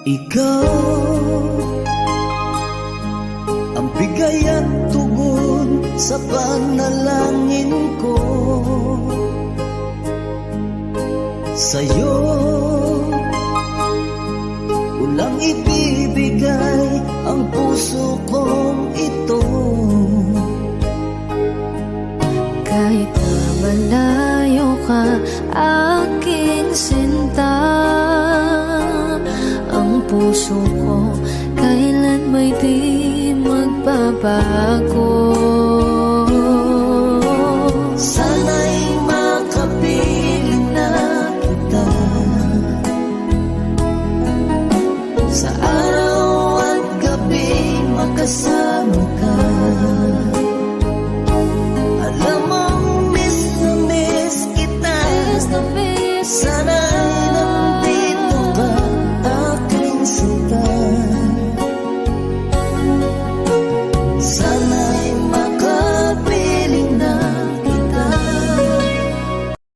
Ikaw ang bigay at tugon sa panalangin ko. Sa'yo ulang ibibigay ang puso kong ito. Kahit na malayo ka, aking sinta, ang puso ko kailan may di magbabago. Sana'y makapiling na kita sa araw at gabi, makasama ka. Alam mong miss na miss kita, sana'y nandito ka, aking sinta.